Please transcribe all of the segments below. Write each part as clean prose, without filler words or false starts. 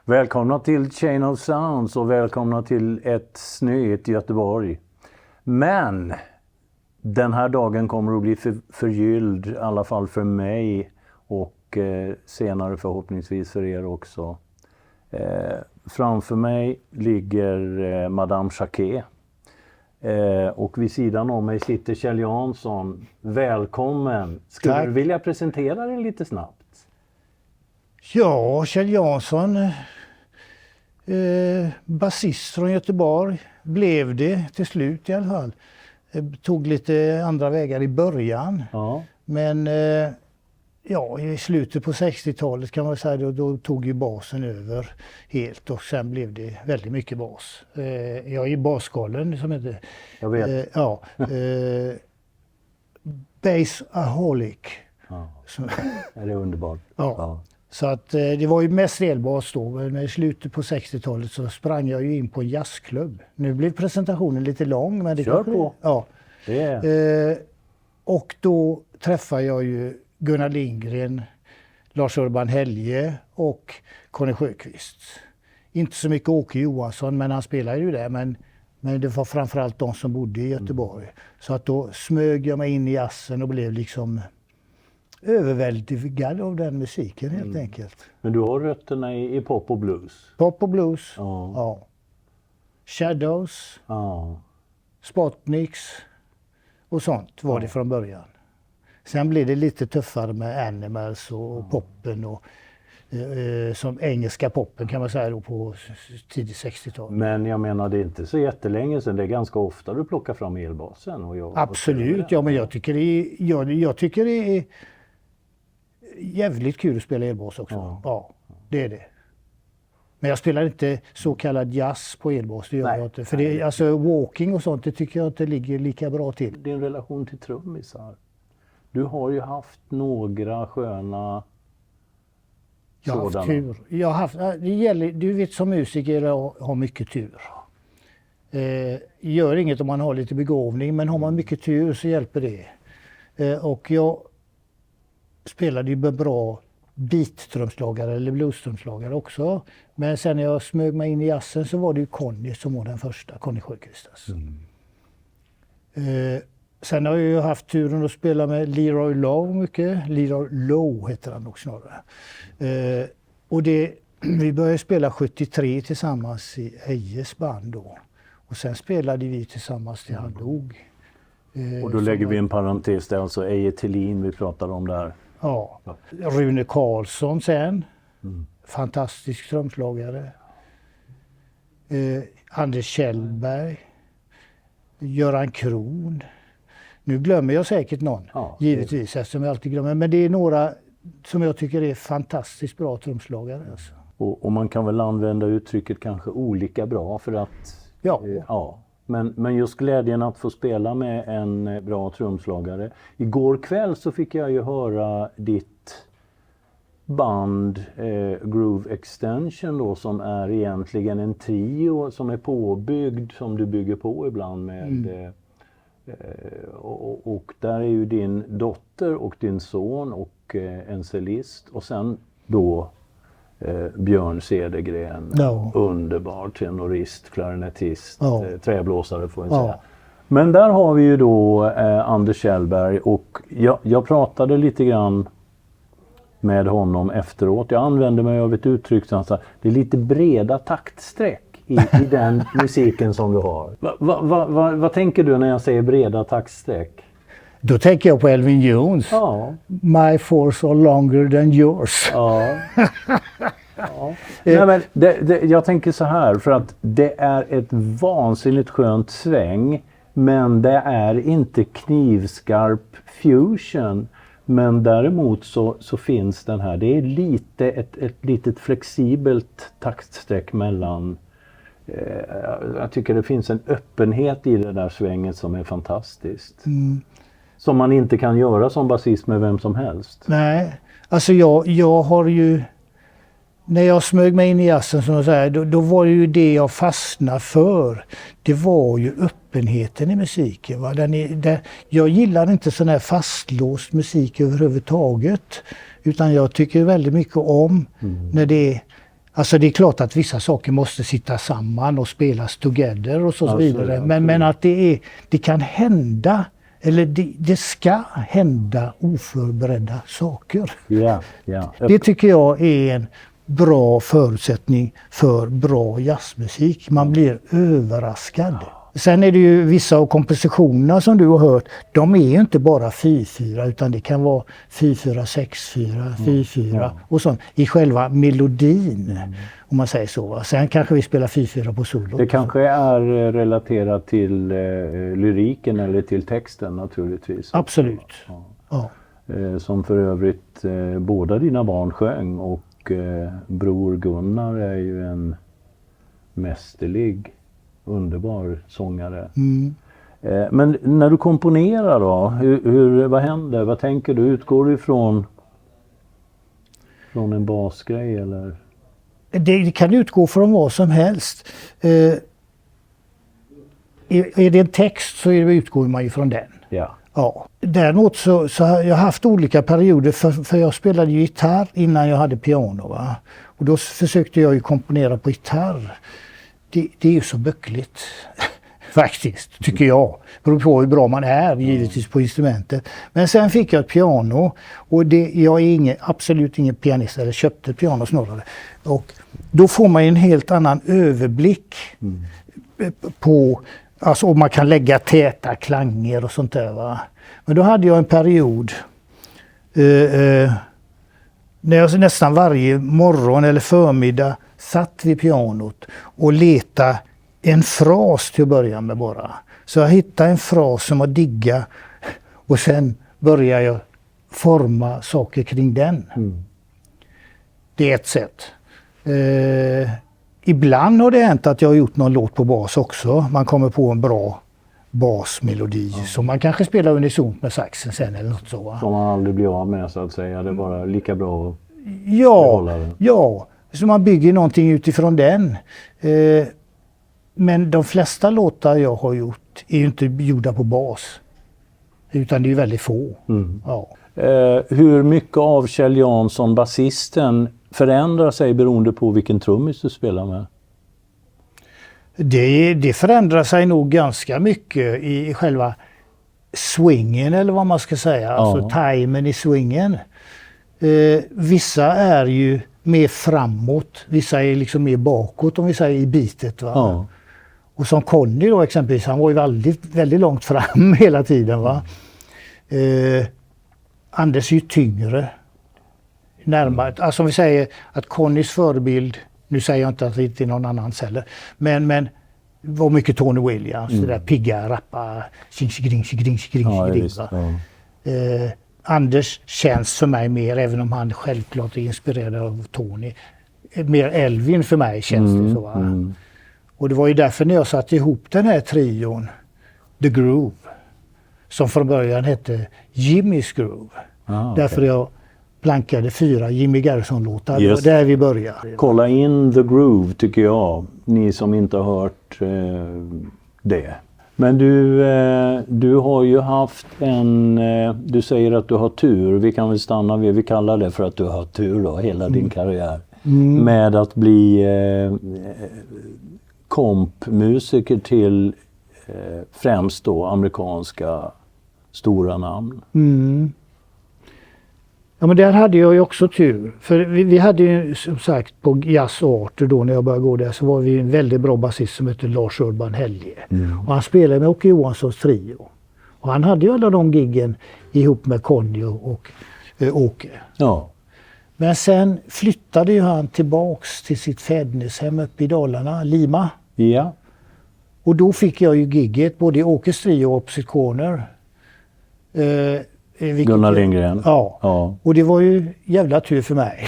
Välkomna till Chain of Sounds och välkomna till ett snöigt Göteborg. Men den här dagen kommer att bli förgylld, i alla fall för mig och senare förhoppningsvis för er också. Framför mig ligger Madame Jacquet. Och vid sidan om mig sitter Kjell Jansson. Välkommen! Skulle du vilja presentera dig lite snabbt? Ja, Kjell Jansson, basist från Göteborg, blev det till slut i alla fall. Tog lite andra vägar i början, men i slutet på 60-talet kan man säga, då tog ju basen över helt och sen blev det väldigt mycket bas. Jag är i basgalen som heter. Jag vet. Bassaholic. Ja. Det är underbart. Ja. Så att det var ju mest elbas då, men i slutet på 60-talet så sprang jag ju in på en jazzklubb. Nu blev presentationen lite lång, men det kör på. Ja. Det. Och då träffade jag ju Gunnar Lindgren, Lars Urban Helge och Conny Sjöqvist. Inte så mycket Åke Johansson, men han spelade ju där, men det var framförallt de som bodde i Göteborg. Så att då smög jag mig in i jazzen och blev liksom överväldigad av den musiken helt enkelt. Men du har rötterna i pop och blues? Pop och blues, ja. Shadows, Spotniks och sånt var det från början. Sen blev det lite tuffare med Animals och poppen och som engelska poppen kan man säga då på tidigt 60-tal. Men jag menar det är inte så jättelänge sedan, det är ganska ofta du plockar fram elbasen. Absolut, men jag tycker det är jävligt kul att spela elbas också. Ja, det är det. Men jag spelar inte så kallad jazz på elbas, det gör jag inte. För det, alltså walking och sånt, det tycker jag inte ligger lika bra till. Din relation till trummisar. Du har ju haft några sköna Jag har haft tur. Det gäller, du vet som musiker har mycket tur. Gör inget om man har lite begåvning, men har man mycket tur så hjälper det. Och jag spelade ju bra beat-trumslagare eller blues-trumslagare också. Men sen när jag smög mig in i jazzen så var det ju Conny som var den första, Conny Sjöqvist. Alltså. Sen har jag ju haft turen att spela med Leroy Lowe mycket. Leroy Lowe heter han nog snarare. Och vi började spela 73 tillsammans i Ejes band då. Och sen spelade vi tillsammans till han dog. Och då lägger vi en parentes där, alltså Eje Thelin vi pratade om där. Ja. Rune Karlsson sen. Fantastisk trumslagare. Anders Kjellberg. Göran Kron. Nu glömmer jag säkert någon, givetvis, eftersom jag alltid glömmer. Men det är några som jag tycker är fantastiskt bra trumslagare. Alltså. Och man kan väl använda uttrycket kanske olika bra för att... Ja. Men just glädjen att få spela med en bra trumslagare. Igår kväll så fick jag ju höra ditt band Groove Extension då, som är egentligen en trio som är påbyggd, som du bygger på ibland med... Och där är ju din dotter och din son och en cellist och sen då Björn Cedergren, underbar tenorist, klarinettist, träblåsare får jag säga. Men där har vi ju då Anders Kjellberg och jag pratade lite grann med honom efteråt. Jag använde mig av ett uttryck som sa, det är lite breda taktsträck i den musiken som du har. Vad tänker du när jag säger breda taktsträck? Då tänker jag på Elvin Jones. My force are longer than yours. Nej, men jag tänker så här, för att det är ett vansinnigt skönt sväng, men det är inte knivskarp fusion. Men däremot så finns den här, det är lite ett litet flexibelt taktsträck mellan. Jag tycker det finns en öppenhet i det där svänget som är fantastiskt. Som man inte kan göra som basist med vem som helst. Nej, alltså jag har ju, när jag smög mig in i jazzen som jag säger, då var det ju det jag fastnade för. Det var ju öppenheten i musiken. Va? Jag gillar inte sån här fastlåst musik överhuvudtaget. Utan jag tycker väldigt mycket om när det är Alltså det är klart att vissa saker måste sitta samman och spelas together och så vidare. Men att det kan hända, eller det ska hända oförberedda saker. Yeah. Det tycker jag är en bra förutsättning för bra jazzmusik. Man blir överraskad. Sen är det ju vissa av kompositionerna som du har hört, de är ju inte bara 4/4 utan det kan vara 4/4, 6/4, 4/4 och sånt i själva melodin, om man säger så. Sen kanske vi spelar 4/4 på solo. Det kanske är relaterat till lyriken eller till texten naturligtvis. Absolut. Ja. Som för övrigt båda dina barn sjöng, och bror Gunnar är ju en mästerlig, underbar sångare. Men när du komponerar då, vad händer? Vad tänker du? Utgår du från en basgrej eller? Det kan utgå från vad som helst. Är det en text så utgår man ju från den. Ja. Däremot så har jag haft olika perioder för jag spelade ju gitarr innan jag hade piano. Va? Och då försökte jag ju komponera på gitarr. Det är ju så böckligt faktiskt, tycker jag. Det beror på hur bra man är givetvis på instrumentet. Men sen fick jag ett piano och jag är absolut ingen pianist, eller köpte ett piano snarare. Och då får man en helt annan överblick på, alltså om man kan lägga täta klanger och sånt där. Va? Men då hade jag en period när jag nästan varje morgon eller förmiddag satt vid pianot och letade en fras till att börja med bara. Så jag hittade en fras som jag digga och sen började jag forma saker kring den. Det är ett sätt. Ibland har det hänt att jag har gjort någon låt på bas också. Man kommer på en bra basmelodi som man kanske spelar unisont med saxen sen eller något så. Va? Som man aldrig blir av med så att säga. Det är bara lika bra att behålla den. Ja. Så man bygger någonting utifrån den. Men de flesta låtar jag har gjort är ju inte gjorda på bas. Utan det är ju väldigt få. Ja. Hur mycket av Kjell Jansson, basisten, förändrar sig beroende på vilken trummis du spelar med? Det förändrar sig nog ganska mycket i själva swingen eller vad man ska säga. Alltså timen i swingen. Vissa är ju mer framåt, vissa är liksom mer bakåt om vi säger i bitet. Va? Ja. Och som Conny då exempelvis, han var ju väldigt långt fram hela tiden. Va? Anders är ju tyngre. Närmare, alltså om vi säger att Connys förebild, nu säger jag inte att det inte är någon annans heller, men var mycket Tony Williams, det där pigga, rappa, tjing. Anders känns för mig mer, även om han självklart är inspirerad av Tony, mer Elvin för mig känns det så. Va? Och det var ju därför när jag satte ihop den här trion, The Groove, som från början hette Jimmy's Groove. Därför jag plankade 4 Jimmy Garrison-låtar. Yes. Där vi börjar. Kolla in The Groove tycker jag, ni som inte har hört det. Men du har ju haft du säger att du har tur, vi kan väl stanna vid, vi kallar det för att du har tur då, hela din karriär. Med att bli kompmusiker till främst då amerikanska stora namn. Ja, men där hade jag ju också tur. För vi hade ju som sagt på Jazz Arter då när jag började gå där, så var vi en väldigt bra basist som hette Lars Urban Helge. Och han spelade med Åke Johanssons trio. Och han hade ju alla de giggen ihop med Conny och Åke. Ja. Men sen flyttade ju han tillbaks till sitt fäderneshem uppe i Dalarna, Lima. Ja. Och då fick jag ju gigget både i Åkes trio och Opposite Corner. Gunnar Lindgren. Ja. Och det var ju jävla tur för mig.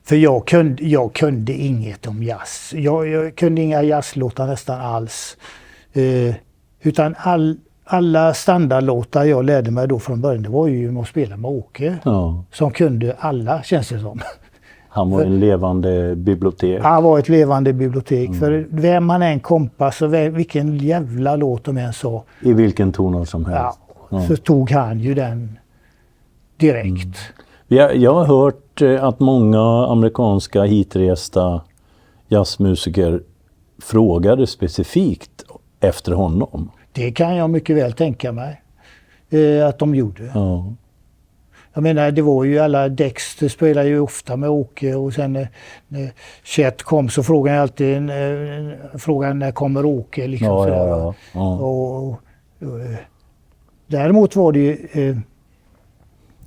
För jag kunde inget om jazz. Jag kunde inga jazzlåtar nästan alls. Utan alla standardlåtar jag lärde mig då från början, det var ju att spela med Åke. Ja. Som kunde alla, känns det som. Han var en levande bibliotek. Han var ett levande bibliotek. För vem man än kompas och vilken jävla låt de än sa. I vilken tonart som helst. Ja. Så tog han ju den direkt. Jag har hört att många amerikanska hitresta jazzmusiker frågade specifikt efter honom. Det kan jag mycket väl tänka mig att de gjorde. Ja. Jag menar, det var ju alla Dexter spelade ju ofta med Åke, och sen när Chet kom så frågade jag alltid frågan när kommer Åke liksom. Ja. Och, däremot var det ju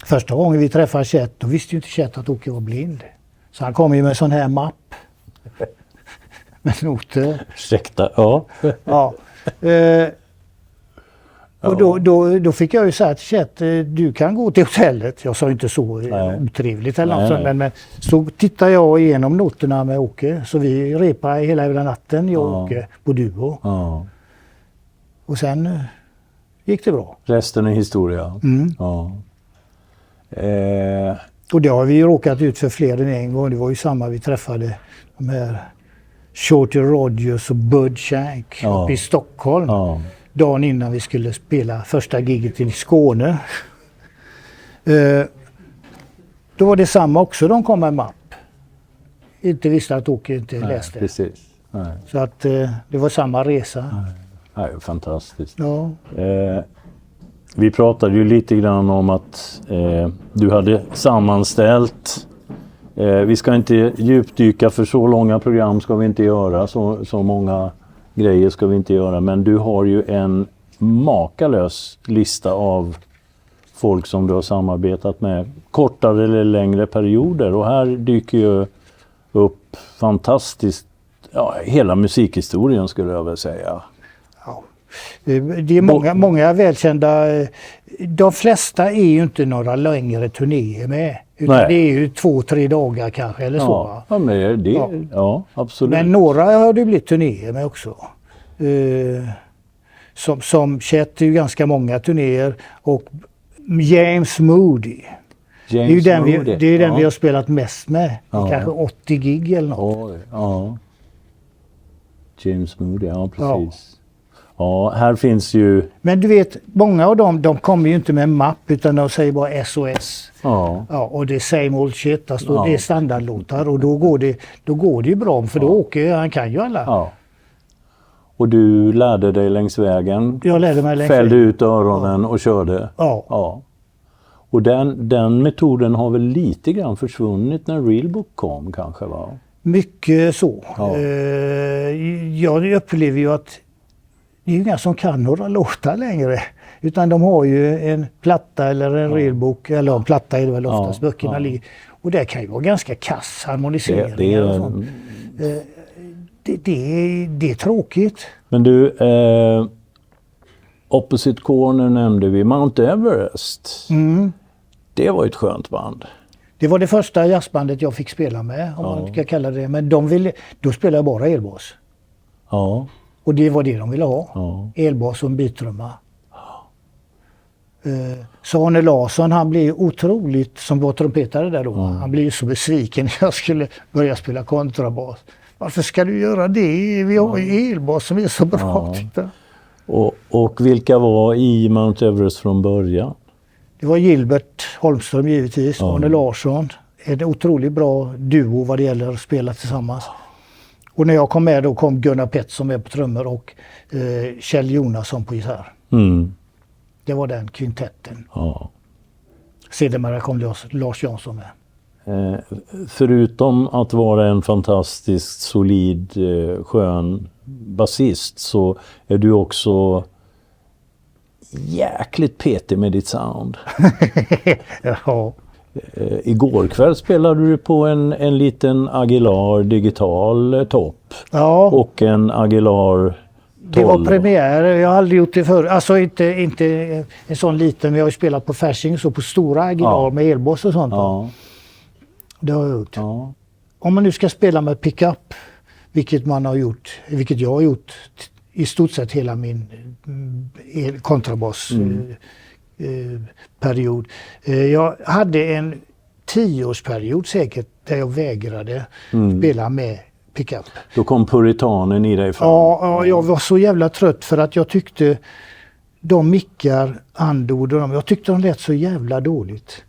första gången vi träffade Chet, då visste ju inte Chet att Åke var blind. Så han kom ju med en sån här mapp med noter. Ursäkta, ja. Ja. Och då fick jag ju säga till Chet, du kan gå till hotellet. Jag sa inte så otrevligt eller något sånt, men så tittade jag igenom noterna med Åke. Så vi repade hela natten, jag och Åke, på duo. Ja. Och sen gick det bra. Resten är historia. Mm. Ja. Och det har vi ju råkat ut för fler än en gång. Det var ju samma, vi träffade de här Shorty Rogers och Bud Shank uppe i Stockholm. Ja. Dagen innan vi skulle spela första giget i Skåne. Då var det samma också, de kom med en mapp. Inte visste att Åke inte läste. Precis. Nej. Så att det var samma resa. Nej, fantastiskt. Ja. Vi pratade ju lite grann om att du hade sammanställt. Vi ska inte djupdyka, för så långa program ska vi inte göra, så många grejer ska vi inte göra, men du har ju en makalös lista av folk som du har samarbetat med kortare eller längre perioder, och här dyker ju upp fantastiskt, hela musikhistorien skulle jag väl säga. Ja. Det är många välkända, de flesta är ju inte några längre turnéer med, utan det är ju 2-3 dagar kanske eller så. Ja, men ja, absolut. Men några har det blivit turnéer med också. Som Chet är ju ganska många turnéer, och James Moody. Det är ju den vi har spelat mest med. Kanske 80 gig eller något. Ja. James Moody, ja precis. Ja, här finns ju... Men du vet, många av dem, de kommer ju inte med en mapp, utan de säger bara SOS. Ja, och det är same old shit, alltså det är standardlåtar, och då går det ju bra, för då åker han, kan ju alla. Ja. Och du lärde dig längs vägen? Jag lärde mig längs vägen. Fällde ut öronen och körde? Ja. Och den metoden har väl lite grann försvunnit när Realbook kom kanske, va? Mycket så. Ja. Jag upplever ju att det är ju inga som kan några låtar längre. Utan de har ju en platta eller en Realbook, eller en platta är det väl oftast, böckerna ligger. Och det kan ju vara ganska kass harmoniseringar och sånt. Det är tråkigt. Men du, Opposite Corner nämnde vi, Mount Everest. Det var ett skönt band. Det var det första jazzbandet jag fick spela med, om man ska kalla det. Men då spelade jag bara elbas. Ja. Och det var det de ville ha. Ja. Elbas och en bitrumma. Så Arne Larsson, han blev otroligt, som var trumpetare där då. Han blev så besviken när jag skulle börja spela kontrabas. Varför ska du göra det? Vi har ju elbas som är så bra. Och vilka var i Mount Everest från början? Det var Gilbert Holmström givetvis, Arne Larsson. En otroligt bra duo vad det gäller att spela tillsammans. Och när jag kom med då kom Gunnar Pettersson med på trummor och Kjell Jonasson på gitarr. Det var den kvintetten. Sedermera kom Lars Jansson med. Förutom att vara en fantastiskt solid, skön basist, så är du också jäkligt petig med ditt sound. Ja. Igår kväll spelade du på en liten Aguilar digital topp. Ja. Och en Aguilar 12. Det var premiär, jag har aldrig gjort det förr. Alltså inte en sån liten, men jag har ju spelat på Fasching, så på stora Aguilar med elboss och sånt. Ja. Det har jag gjort. Ja. Om man nu ska spela med pickup, vilket jag har gjort i stort sett hela min kontrabasperiod. Jag hade en 10-årsperiod säkert där jag vägrade spela med pickup. Då kom puritanen i dig fram. Ja, jag var så jävla trött för att jag tyckte de mickar, andord och jag tyckte de lät så jävla dåligt.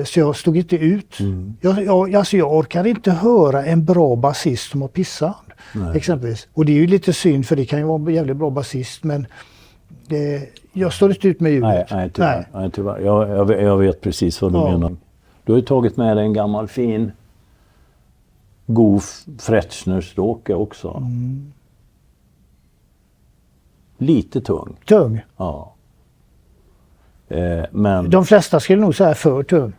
Så jag stod inte ut. Jag orkar inte höra en bra basist som har pissat. Exempelvis. Och det är ju lite synd, för det kan ju vara en jävligt bra basist, men jag står inte ut med ljudet. Nej, tyvärr. Jag vet precis vad du menar. Du har ju tagit med dig en gammal fin god Fretschner-stråke också. Lite tung. Tung? Ja. Men... De flesta skulle nog säga för tung.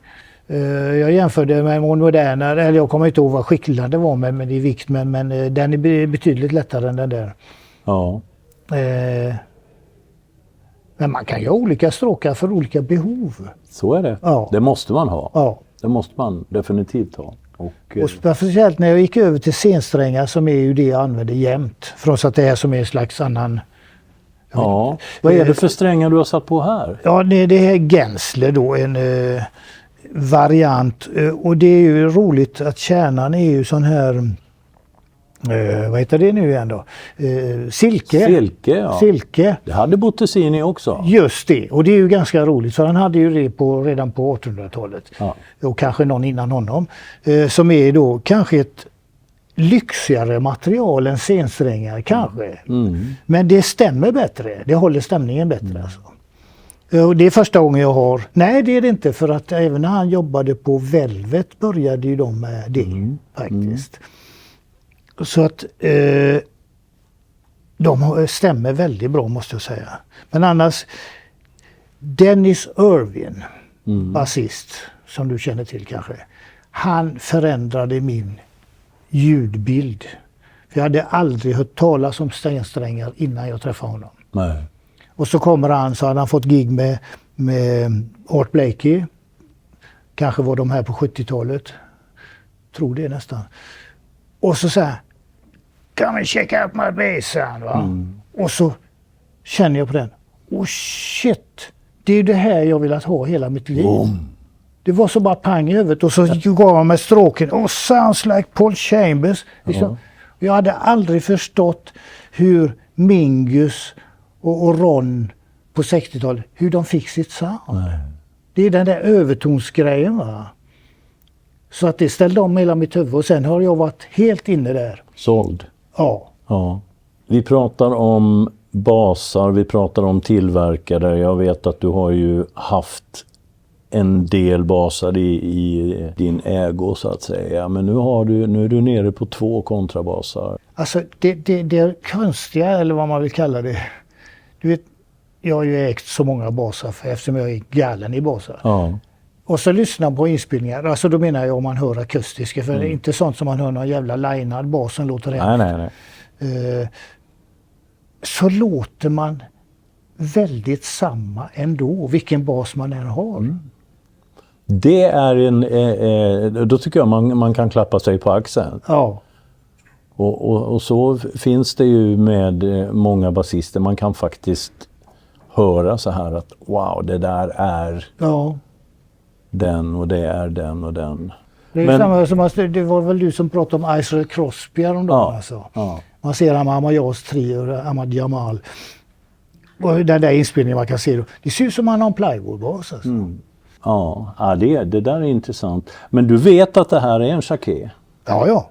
Jag jämförde med en moderna, eller jag kommer inte ihåg vad skillnaden det var med i vikt, men den är betydligt lättare än den där. Ja. Men man kan ju ha olika stråkar för olika behov. Så är det. Ja. Det måste man ha. Ja. Det måste man definitivt ha. Och speciellt när jag gick över till scensträngar, som är ju det jag använder jämt. Från så att det är som är en slags annan... Ja. Vad är det för strängar du har satt på här? Ja, det är Gensler då, en variant. Och det är ju roligt att kärnan är ju sån här... vad heter det nu igen då? Silke. Silke. Det hade Bottesini också. Just det. Och det är ju ganska roligt, för han hade ju det redan på 1800-talet. Ja. Och kanske någon innan honom. Som är då kanske ett lyxigare material än scensträngar kanske. Men det stämmer bättre. Det håller stämningen bättre alltså. Och det är första gången jag har... Nej, det är det inte, för att även när han jobbade på Velvet började ju de med det faktiskt. Så att de stämmer väldigt bra, måste jag säga. Men annars, Dennis Irwin, basist, som du känner till kanske. Han förändrade min ljudbild. För jag hade aldrig hört talas om stensträngar innan jag träffade honom. Nej. Och så kommer han, så hade han fått gig med Art Blakey. Kanske var de här på 70-talet. Tror det nästan. Och så säger, come and check out my bass, va? Och så känner jag på den. Oh shit, det är det här jag vill ha hela mitt liv. Det var så bara pang i huvudet, och så gav han med stråken. Oh, sounds like Paul Chambers. Liksom. Jag hade aldrig förstått hur Mingus och Ron på 60-talet, hur de fick sitt sound. Nej. Det är den där övertonsgrejen, va? Så att det ställde om hela mitt huvud, och sen har jag varit helt inne där. Såld. Ja. Vi pratar om basar, vi pratar om tillverkare. Jag vet att du har ju haft en del basar i din ägo, så att säga. Men nu är du nere på 2 kontrabasar. Alltså det konstiga, eller vad man vill kalla det. Du vet, jag har ju ägt så många basar eftersom jag är galen i basar. Ja. Och så lyssnar på inspelningar. Alltså då menar jag om man hör akustiska. För det är inte sånt som man hör någon jävla linead bas som låter hemskt. Nej. Så låter man väldigt samma ändå, vilken bas man än har. Det är då tycker jag man kan klappa sig på axeln. Ja. Och så finns det ju med många basister. Man kan faktiskt höra så här att wow, det där är den, och det är den och den. Det är samma som det var väl du som pratade om Israel Crosby häromdagen. Alltså. Man ser Amayas trio och Ahmad Jamal. Och den där inspelningen man kan se, det ser ut som han har en plywoodbas. Alltså. Ja, det där är intressant. Men du vet att det här är en Jacquet? Ja.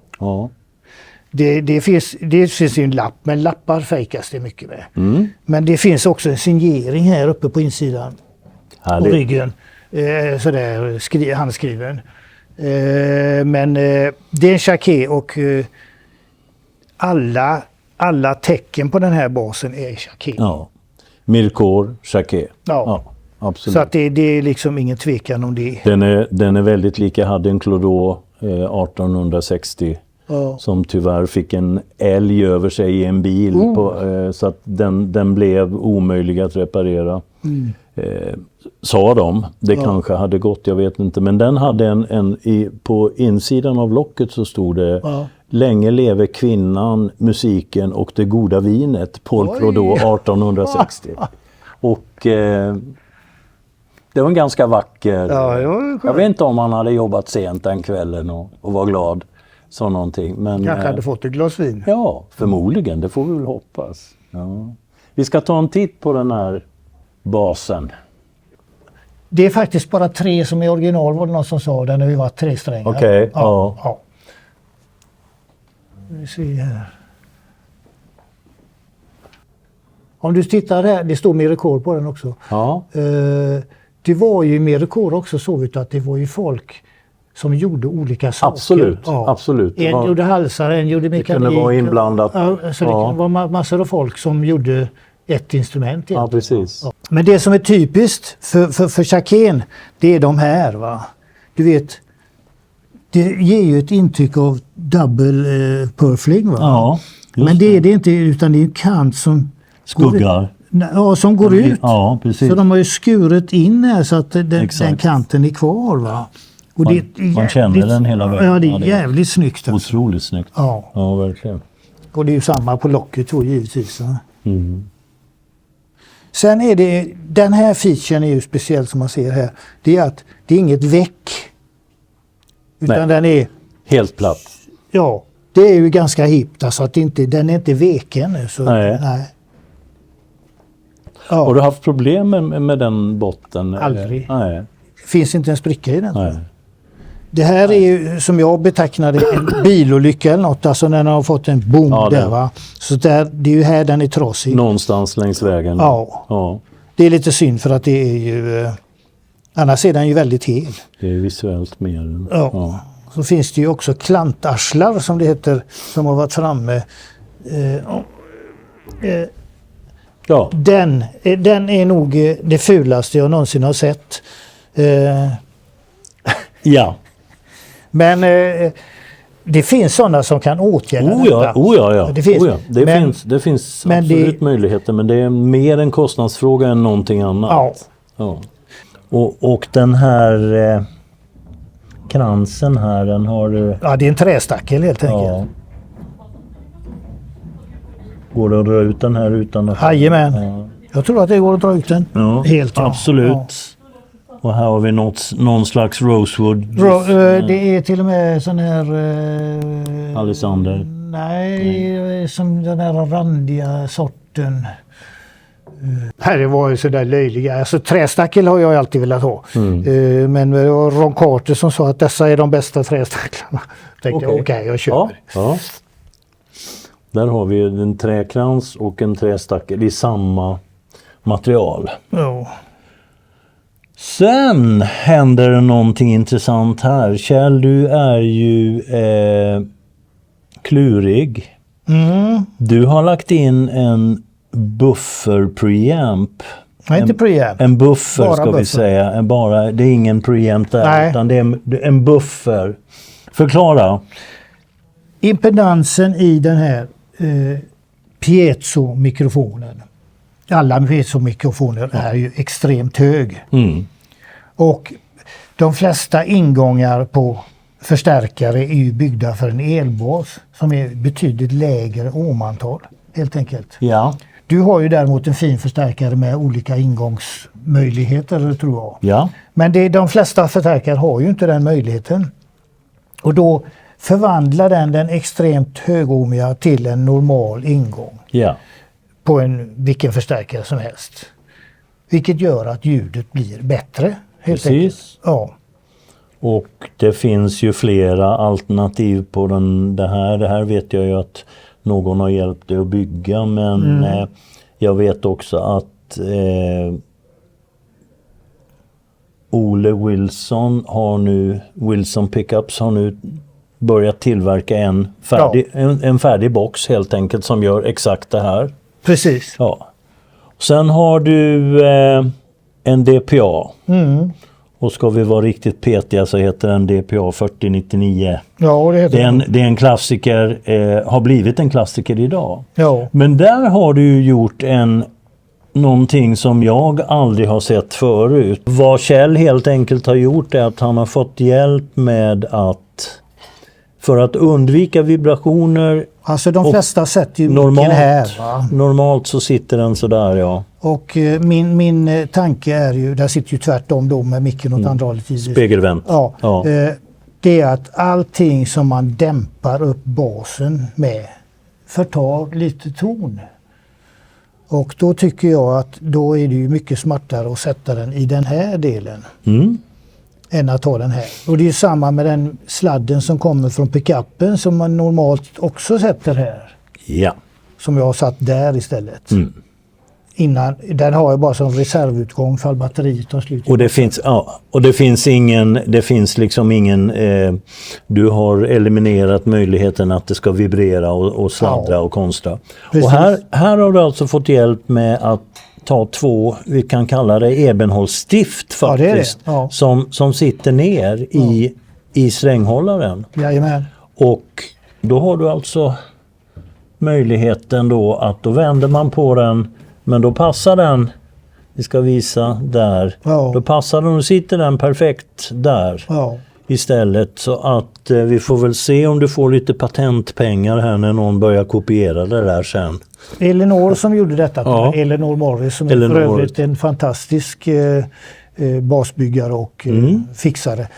Det finns ju en lapp, men lappar fejkas det mycket med. Men det finns också en signering här uppe på insidan. På ryggen. Sådär handskriven. Men det är en Jacquet, och alla tecken på den här basen är Jacquet. Ja. Mirkor, Jacquet. Ja, absolut. Så att det är liksom ingen tvekan om det. Den är väldigt lika. Jag hade en Clodot 1860 som tyvärr fick en älg över sig i en bil. Så att den blev omöjlig att reparera. Sa de. Det kanske hade gått, jag vet inte. Men den hade på insidan av locket så stod det länge leve kvinnan, musiken och det goda vinet. Paul Clodot 1860. Och det var en ganska vacker... jag vet inte om han hade jobbat sent den kvällen och var glad. Så någonting. Men, kanske hade fått ett glas vin. Ja, förmodligen. Det får vi väl hoppas. Ja. Vi ska ta en titt på den här basen. Det är faktiskt bara 3 som är original, var det någon som sa. Den har ju varit 3 strängar. Okej, ja. Vi ser här. Om du tittar här, det står Mericour på den också. Ja. Det var ju i Mericour också så vet du, att det var ju folk som gjorde olika saker. Absolut, absolut. En gjorde halsar, en gjorde mekanik. Det kunde vara inblandat. Så det kunde vara massor av folk som gjorde ett instrument. Ja, precis. Ja. Men det som är typiskt för Chakén, det är de här. Va? Du vet, det ger ju ett intryck av double purfling. Va? Ja, men det är det inte, utan det är en kant som skuggar. Som går ut. Ja, precis. Så de har ju skurit in här så att den kanten är kvar. Va? Och man känner den hela vägen. Ja, det är jävligt snyggt. Alltså. Otroligt snyggt. Ja, verkligen. Och det är ju samma på locket då givetvis. Va? Mm. Sen är det, den här featuren är ju speciell som man ser här. Det är att det är inget väck. Utan den är... Helt platt. Ja, det är ju ganska hippt. Alltså att den är inte veken. Så, nej. Ja. Har du haft problem med den botten? Aldrig. Nej. Finns inte en spricka i den. Nej. Det här är ju, som jag betecknade, en bilolycka eller något. Alltså när den har fått en boom där va. Så det är ju här den är trasig. Någonstans längs vägen. Ja. Det är lite synd för att det är ju... annars är den ju väldigt hel. Det är visuellt mer. Ja. Så finns det ju också klantarslar som det heter. Som har varit framme. Ja. Den är nog det fulaste jag någonsin har sett. Ja. Men det finns sådana som kan åtgärda detta. Ja. Det finns absolut möjligheter, men det är mer en kostnadsfråga än någonting annat. Ja. Och den här kransen här, den har... Ja, det är en trästackel helt enkelt. Ja. Går det att dra ut den här utan att... Jajamän. Ja. Jag tror att det går att dra ut den. Ja, helt. Absolut. Ja. Och här har vi någon slags rosewood. Det är till och med sån här... Alexander. Nej, som den här randiga sorten. Det var ju sådär löjliga. Alltså trästackel har jag alltid velat ha. Men det var Ron Carter som sa att dessa är de bästa trästacklarna. Tänkte okej, jag köper. Ja. Där har vi en träkrans och en trästackel i samma material. Ja. Sen händer det någonting intressant här. Kjell, du är ju klurig. Du har lagt in en buffer preamp. Nej, inte preamp. En buffer bara ska buffer. Vi säga. Det är ingen preamp där. Nej. Utan det är en buffer. Förklara. Impedansen i den här piezo-mikrofonen. Alla piezo-mikrofoner är ju extremt hög. Och de flesta ingångar på förstärkare är ju byggda för en elbas som är betydligt lägre ohmantal helt enkelt. Ja. Du har ju däremot en fin förstärkare med olika ingångsmöjligheter tror jag. Ja. Men de flesta förstärkare har ju inte den möjligheten. Och då förvandlar den extremt högohmiga till en normal ingång. Ja. På vilken förstärkare som helst. Vilket gör att ljudet blir bättre. Helt enkelt. Ja. Och det finns ju flera alternativ på det här. Det här vet jag ju att någon har hjälpt dig att bygga. Men jag vet också att Ole Wilson Wilson Pickups har nu börjat tillverka en färdig box helt enkelt som gör exakt det här. Precis. Ja. Sen har du en DPA. Och ska vi vara riktigt petiga så heter den DPA 4099. Ja, det heter det är en klassiker, har blivit en klassiker idag. Ja. Men där har du ju gjort någonting som jag aldrig har sett förut. Vad Kjell helt enkelt har gjort är att han har fått hjälp med för att undvika vibrationer. Alltså de flesta sätter ju micken här. Va? Normalt så sitter den sådär, ja. Och min tanke är ju, där sitter ju tvärtom då med micken åt andra hållet. Spegelvänt. Ja. Det är att allting som man dämpar upp basen med förtar lite ton. Och då tycker jag att då är det ju mycket smartare att sätta den i den här delen. Än att ta den här. Och det är samma med den sladden som kommer från pickuppen som man normalt också sätter här. Ja. Som jag har satt där istället. Innan, den har jag bara som reservutgång för batteriet tar slut. Och det finns liksom ingen, du har eliminerat möjligheten att det ska vibrera och sladdra och konstra. Precis. Och här har du alltså fått hjälp med att ta 2, vi kan kalla det ebenholtsstift faktiskt, det är det. Som sitter ner i stränghållaren. Jajamän. Och då har du alltså möjligheten då att då vänder man på den, men då passar den, vi ska visa där, då passar den och sitter den perfekt där istället, så att vi får väl se om du får lite patentpengar här när någon börjar kopiera det där sen. Elinor som gjorde detta, Elinor Morris som är för övrigt en fantastisk basbyggare och fixare.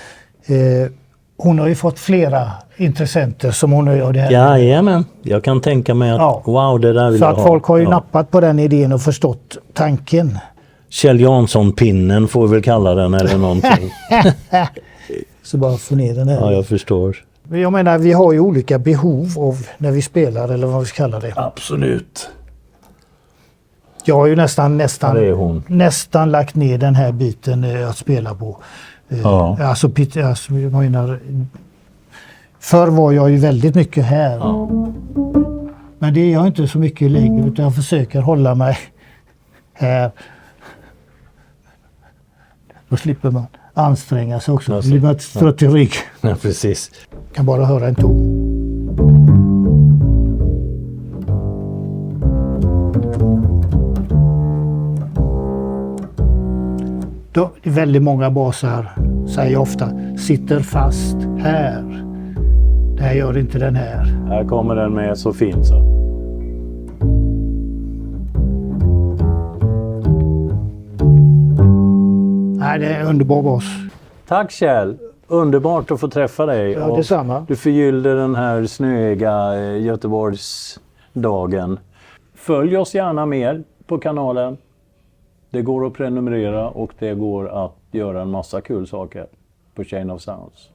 Hon har ju fått flera intressenter som hon gör det här. Jajamän, jag kan tänka mig att wow, det där vill så jag att ha. folk har ju nappat på den idén och förstått tanken. Kjell Jansson-pinnen får vi väl kalla den eller någonting. Så bara få ner den här. Ja, jag förstår. Jag menar, vi har ju olika behov av när vi spelar eller vad vi ska kalla det. Absolut. Jag har ju nästan lagt ner den här biten att spela på. Alltså, jag menar, förr var jag ju väldigt mycket här. Men det är jag inte så mycket längre, utan jag försöker hålla mig här. Då slipper man anstränga sig också. Det blir bara trött i rygg. Ja, precis. Kan bara höra en ton. Då, väldigt många basar, säger jag ofta, sitter fast här. Det här gör inte den här. Här kommer den med så fint så. Nej, det är en underbar bas. Tack Kjell! Underbart att få träffa dig. Ja, detsamma. Du förgyllde den här snöiga Göteborgsdagen. Följ oss gärna mer på kanalen. Det går att prenumerera och det går att göra en massa kul saker på Chain of Sounds.